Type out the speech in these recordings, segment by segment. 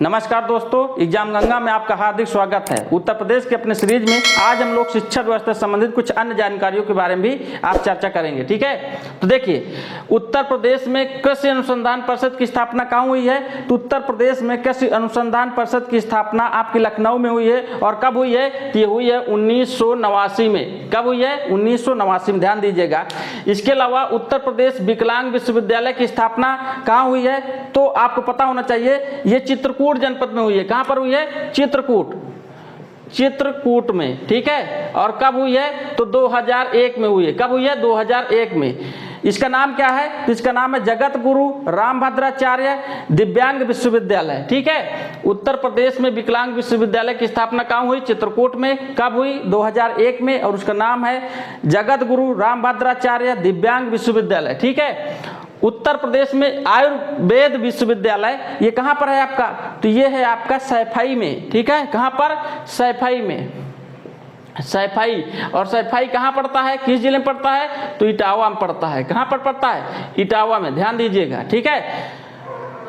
नमस्कार दोस्तों, एग्जाम गंगा में आपका हार्दिक स्वागत है। उत्तर प्रदेश के अपने सीरीज में आज हम लोग शिक्षा व्यवस्था से संबंधित कुछ अन्य जानकारियों के बारे में भी आप चर्चा करेंगे। ठीक है, तो देखिए, उत्तर प्रदेश में कृषि अनुसंधान परिषद की स्थापना कहाँ हुई है? तो उत्तर प्रदेश में कृषि अनुसंधान परिषद की स्थापना आपकी लखनऊ में हुई है। और कब हुई है? तो ये हुई है 1989 में। कब हुई है? 1989 में, ध्यान दीजिएगा। इसके अलावा उत्तर प्रदेश विकलांग विश्वविद्यालय की स्थापना कहाँ हुई है? तो आपको पता होना चाहिए, ये चित्रकूट जनपद में हुई है। कहां पर हुई है? चित्रकूट में। ठीक है, और कब हुई है? तो 2001 में हुई है। कब हुई है? 2001 में। इसका नाम क्या है? तो इसका नाम है जगत गुरु रामभद्राचार्य दिव्यांग विश्वविद्यालय। ठीक है, उत्तर प्रदेश में विकलांग विश्वविद्यालय की स्थापना कहाँ हुई? चित्रकूट में। कब हुई? 2001 में, और उसका नाम है जगत गुरु रामभद्राचार्य दिव्यांग विश्वविद्यालय। ठीक है, उत्तर प्रदेश में आयुर्वेद विश्वविद्यालय ये कहाँ पर है आपका? तो ये है आपका सैफई में। ठीक है, कहाँ पर? सैफई में। सैफई, और सैफई कहाँ पड़ता है? किस जिले में पड़ता है? तो इटावा में पड़ता है। कहाँ पर पड़ता है? इटावा में, ध्यान दीजिएगा। ठीक है,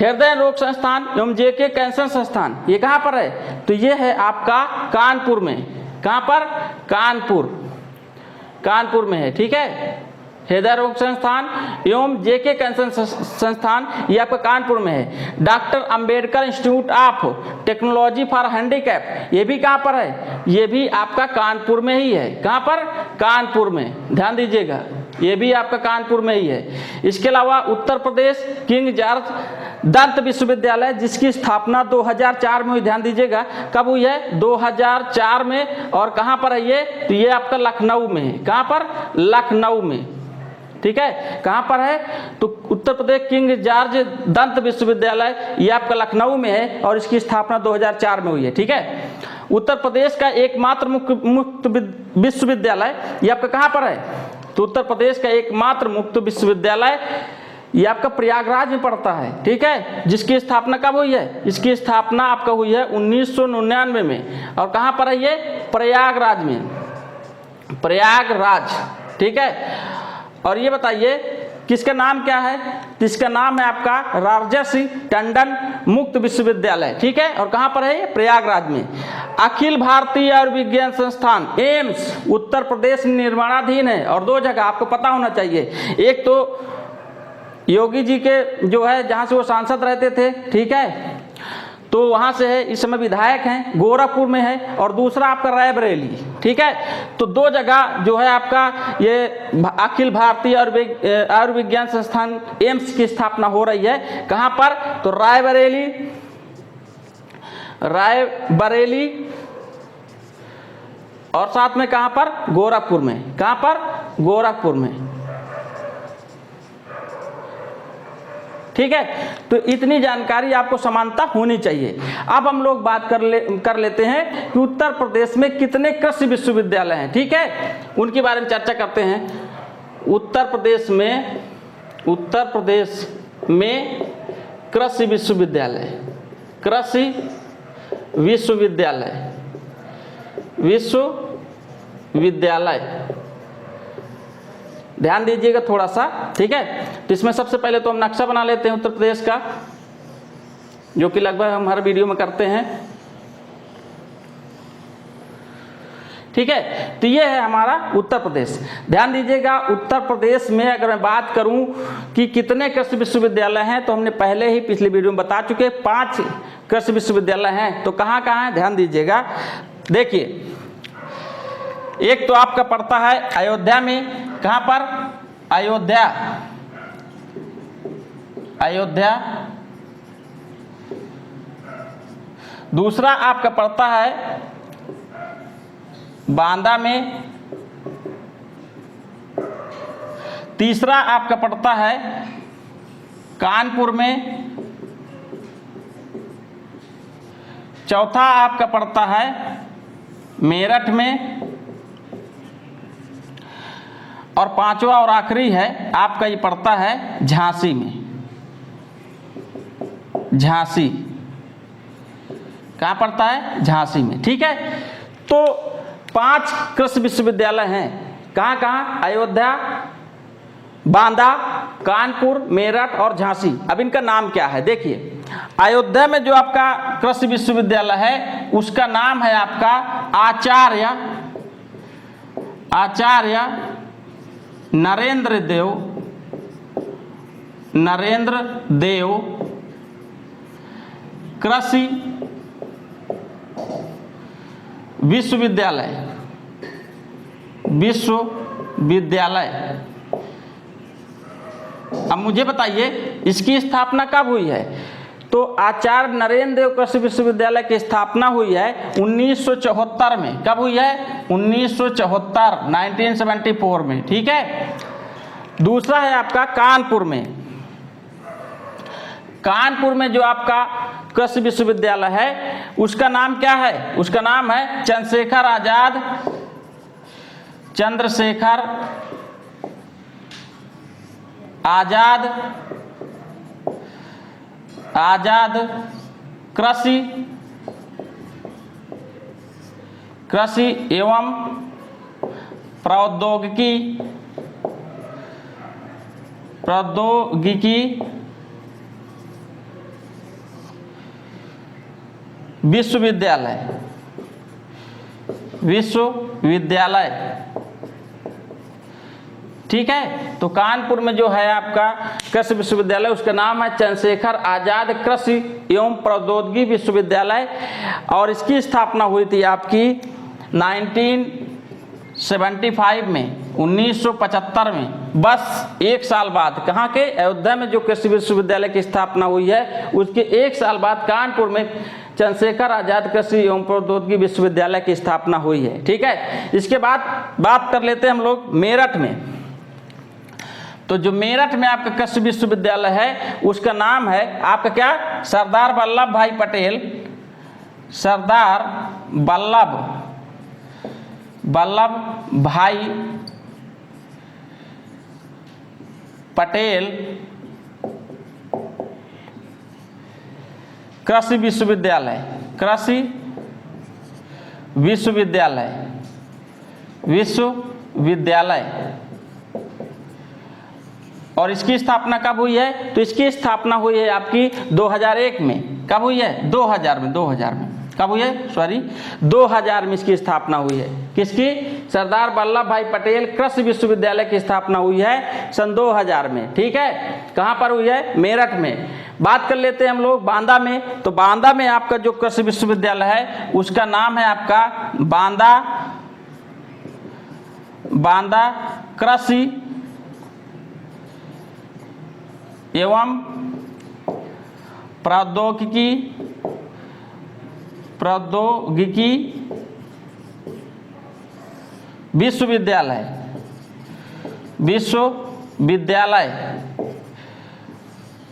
हृदय रोग संस्थान एवं जेके कैंसर संस्थान ये कहाँ पर है? तो ये है आपका कानपुर में। कहाँ पर? कानपुर में है। ठीक है, हृदय रोग संस्थान एवं जेके कैंसर संस्थान ये आपका कानपुर में है। Doctor Ambedkar institute of technology for handicap ये भी कहाँ पर है? ये भी आपका कानपुर में ही है। कहाँ पर? कानपुर में, ध्यान दीजिएगा, ये भी आपका कानपुर में ही है। इसके अलावा उत्तर प्रदेश किंग जॉर्ज दंत विश्वविद्यालय जिसकी स्थापना 2004 में हुई। ध्यान दीजिएगा, कब हुई है? 2004 में। और कहाँ पर है ये? तो ये आपका लखनऊ में है। कहाँ पर? लखनऊ में। ठीक है, कहां पर है? तो उत्तर प्रदेश किंग जॉर्ज दंत विश्वविद्यालय ये आपका लखनऊ में है, और इसकी स्थापना 2004 में हुई है। ठीक है, उत्तर प्रदेश का एकमात्र मुक्त विश्वविद्यालय ये आपका कहां पर है? तो उत्तर प्रदेश का एकमात्र मुक्त विश्वविद्यालय ये आपका प्रयागराज में पड़ता है। ठीक है, जिसकी स्थापना कब हुई है? इसकी स्थापना आपका हुई है 1999 में। और कहां पर है ये? प्रयागराज में, प्रयागराज। ठीक है, और ये बताइए किसका नाम क्या है? तो इसका नाम है आपका राजर्षि टंडन मुक्त विश्वविद्यालय। ठीक है, और कहां पर है? प्रयागराज में। अखिल भारतीय आयुर्विज्ञान संस्थान एम्स उत्तर प्रदेश में निर्माणाधीन है, और दो जगह आपको पता होना चाहिए। एक तो योगी जी के जो है जहां से वो सांसद रहते थे, ठीक है, तो वहां से है, इस समय विधायक हैं, गोरखपुर में है, और दूसरा आपका रायबरेली। ठीक है, तो दो जगह जो है आपका ये अखिल भारतीय आयुर्विज्ञान संस्थान एम्स की स्थापना हो रही है। कहां पर? तो रायबरेली, और साथ में कहां पर? गोरखपुर में। कहां पर? गोरखपुर में। ठीक है, तो इतनी जानकारी आपको समानता होनी चाहिए। अब हम लोग बात कर लेते हैं कि उत्तर प्रदेश में कितने कृषि विश्वविद्यालय हैं। ठीक है, उनके बारे में चर्चा करते हैं। उत्तर प्रदेश में कृषि विश्वविद्यालय ध्यान दीजिएगा थोड़ा सा। ठीक है, तो इसमें सबसे पहले तो हम नक्शा बना लेते हैं उत्तर प्रदेश का, जो कि लगभग हम हर वीडियो में करते हैं। ठीक है, तो ये है हमारा उत्तर प्रदेश। ध्यान दीजिएगा, उत्तर प्रदेश में अगर मैं बात करूं कि कितने कृषि विश्वविद्यालय हैं, तो हमने पहले ही पिछली वीडियो में बता चुके, 5 कृषि विश्वविद्यालय हैं। तो कहां कहां है? ध्यान दीजिएगा, देखिए, एक तो आपका पड़ता है अयोध्या में। कहां पर? अयोध्या। दूसरा आपका पड़ता है बांदा में। तीसरा आपका पड़ता है कानपुर में। चौथा आपका पड़ता है मेरठ में। और पांचवा और आखिरी है आपका ये पड़ता है झांसी में। झांसी कहाँ पड़ता है? झांसी में। ठीक है, तो 5 कृषि विश्वविद्यालय हैं। कहाँ कहाँ? अयोध्या, बांदा, कानपुर, मेरठ और झांसी। अब इनका नाम क्या है देखिए। अयोध्या में जो आपका कृषि विश्वविद्यालय है उसका नाम है आपका आचार्य नरेंद्र देव कृषि विश्वविद्यालय। अब मुझे बताइए इसकी स्थापना कब हुई है? तो आचार्य नरेंद्र देव कृषि विश्वविद्यालय की स्थापना हुई है 1974 में। कब हुई है? 1974, 1974 में। ठीक है। दूसरा है आपका कानपुर में जो आपका कृषि विश्वविद्यालय है उसका नाम क्या है? उसका नाम है चंद्रशेखर आजाद कृषि एवं प्रौद्योगिकी विश्वविद्यालय। ठीक है। तो कानपुर में जो है आपका कृषि विश्वविद्यालय उसका नाम है चंद्रशेखर आजाद कृषि एवं प्रौद्योगिकी विश्वविद्यालय और इसकी स्थापना हुई थी आपकी 1975 में, 1975 में। बस एक साल बाद कहाँ के? अयोध्या में जो कृषि विश्वविद्यालय की स्थापना हुई है उसके एक साल बाद कानपुर में चंद्रशेखर आजाद कृषि एवं प्रौद्योगिकी विश्वविद्यालय की स्थापना हुई है। ठीक है। इसके बाद बात कर लेते हैं हम लोग मेरठ में। तो जो मेरठ में आपका कृषि विश्वविद्यालय है उसका नाम है आपका क्या? सरदार वल्लभ भाई पटेल कृषि विश्वविद्यालय। और इसकी स्थापना कब हुई है? तो इसकी स्थापना हुई है आपकी 2001 में। कब हुई है? 2000 में। कब हुई है? 2000 में इसकी स्थापना हुई है। किसकी? सरदार वल्लभ भाई पटेल कृषि विश्वविद्यालय की स्थापना हुई है सन 2000 में। ठीक है। कहाँ पर हुई है? मेरठ में। बात कर लेते हैं हम लोग बांदा में। तो बांदा में आपका जो कृषि विश्वविद्यालय है उसका नाम है आपका बांदा कृषि एवं प्रौद्योगिकी विश्वविद्यालय।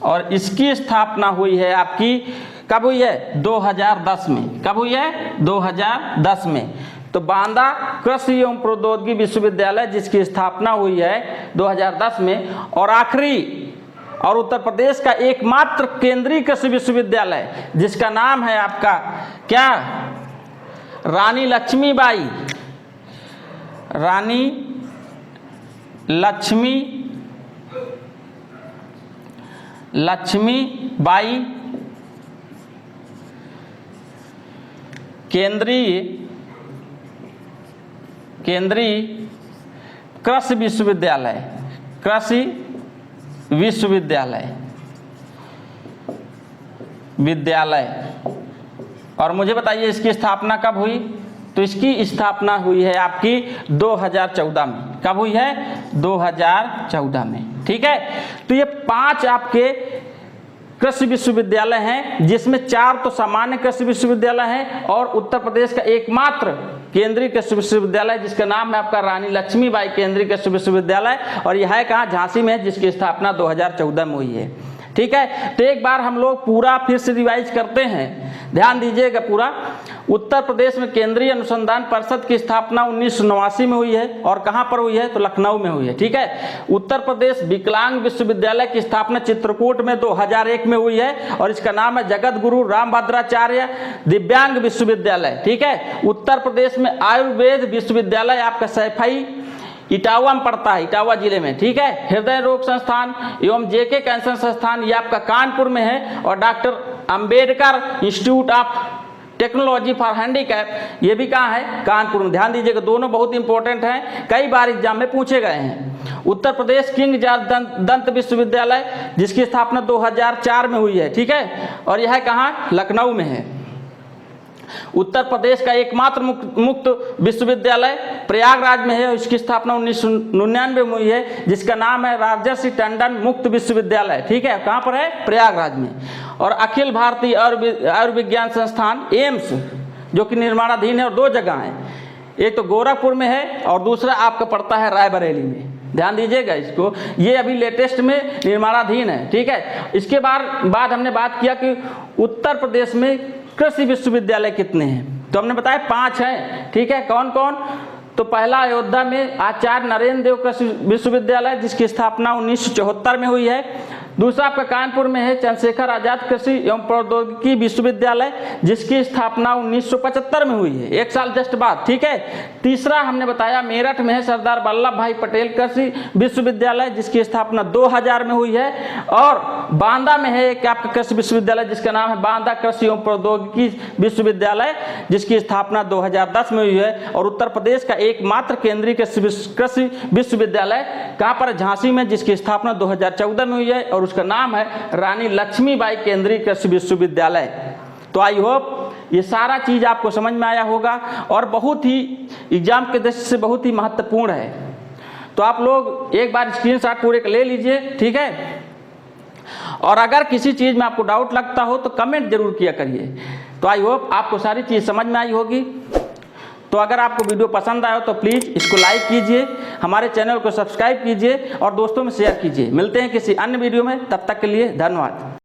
और इसकी स्थापना हुई है आपकी कब हुई है? 2010 में। कब हुई है? 2010 में। तो बांदा कृषि एवं प्रौद्योगिकी विश्वविद्यालय जिसकी स्थापना हुई है 2010 में। और आखिरी और उत्तर प्रदेश का एकमात्र केंद्रीय कृषि विश्वविद्यालय जिसका नाम है आपका क्या? रानी लक्ष्मीबाई केंद्रीय कृषि विश्वविद्यालय। और मुझे बताइए इसकी स्थापना कब हुई? तो इसकी स्थापना हुई है आपकी 2014 में। कब हुई है? 2014 में। ठीक है। तो ये 5 आपके कृषि विश्वविद्यालय हैं जिसमें 4 तो सामान्य कृषि विश्वविद्यालय हैं और उत्तर प्रदेश का एकमात्र केंद्रीय कृषि विश्वविद्यालय जिसका नाम है आपका रानी लक्ष्मीबाई केंद्रीय कृषि विश्वविद्यालय। और यह है कहाँ? झांसी में, जिसकी स्थापना 2014 में हुई है। ठीक है। तो एक बार हम लोग पूरा फिर से रिवाइज करते हैं, ध्यान दीजिएगा पूरा। उत्तर प्रदेश में केंद्रीय अनुसंधान परिषद की स्थापना 1989 में हुई है। और कहाँ पर हुई है? तो लखनऊ में हुई है। ठीक है। उत्तर प्रदेश विकलांग विश्वविद्यालय की स्थापना चित्रकूट में 2001 में हुई है और इसका नाम है जगत गुरु रामभद्राचार्य दिव्यांग विश्वविद्यालय। ठीक है। उत्तर प्रदेश में आयुर्वेद विश्वविद्यालय आपका सैफई इटावा में पड़ता है, इटावा जिले में, ठीक है। हृदय रोग संस्थान एवं जेके कैंसर संस्थान ये आपका कानपुर में है, और doctor Ambedkar institute of technology for handicap ये भी कहाँ है, कानपुर में। ध्यान दीजिएगा, दोनों बहुत इंपॉर्टेंट हैं, कई बार एग्जाम में पूछे गए हैं। उत्तर प्रदेश किंग जॉर्ज दंत विश्वविद्यालय जिसकी स्थापना 2004 में हुई है, ठीक है, और यह कहाँ, लखनऊ में है। उत्तर प्रदेश का एकमात्र मुक्त विश्वविद्यालय प्रयागराज में है, और इसकी स्थापना 1999 में हुई है, जिसका नाम है राजर्षि टंडन मुक्त विश्वविद्यालय, ठीक है। कहाँ पर है, प्रयागराज में। और अखिल भारतीय आयुर्विज्ञान संस्थान एम्स जो कि निर्माणाधीन है, और दो जगह हैं, एक तो गोरखपुर में है और दूसरा आपका पड़ता है रायबरेली में। ध्यान दीजिएगा इसको, ये अभी लेटेस्ट में निर्माणाधीन है, ठीक है। इसके बाद हमने बात किया कि उत्तर प्रदेश में कृषि विश्वविद्यालय कितने हैं, तो हमने बताया 5 हैं, ठीक है। कौन कौन, तो पहला अयोध्या में आचार्य नरेंद्र देव कृषि विश्वविद्यालय जिसकी स्थापना 1974 में हुई है। दूसरा आपका कानपुर में है चंद्रशेखर आजाद कृषि एवं प्रौद्योगिकी विश्वविद्यालय जिसकी स्थापना 1975 में हुई है, 1 साल जस्ट बाद, ठीक है। तीसरा हमने बताया मेरठ में है सरदार वल्लभ भाई पटेल कृषि विश्वविद्यालय जिसकी स्थापना 2000 में हुई है। और बांदा में है एक आपका कृषि विश्वविद्यालय जिसका नाम है बांदा कृषि एवं प्रौद्योगिकी विश्वविद्यालय जिसकी स्थापना 2010 में हुई है। और उत्तर प्रदेश का एकमात्र केंद्रीय कृषि विश्वविद्यालय कहाँ पर, झांसी में, जिसकी स्थापना 2014 में हुई है, और उसका नाम है रानी लक्ष्मीबाई केंद्रीय कृषि विश्वविद्यालय। तो आई होप ये सारा चीज आपको समझ में आया होगा, और बहुत ही एग्जाम के दृष्टि से बहुत ही महत्वपूर्ण है। तो आप लोग एक बार स्क्रीनशॉट पूरे ले लीजिए, ठीक है। और अगर किसी चीज में आपको डाउट लगता हो तो कमेंट जरूर किया करिए। तो आई होप आपको सारी चीज समझ में आई होगी। तो अगर आपको वीडियो पसंद आया तो प्लीज़ इसको लाइक कीजिए, हमारे चैनल को सब्सक्राइब कीजिए और दोस्तों में शेयर कीजिए। मिलते हैं किसी अन्य वीडियो में, तब तक के लिए धन्यवाद।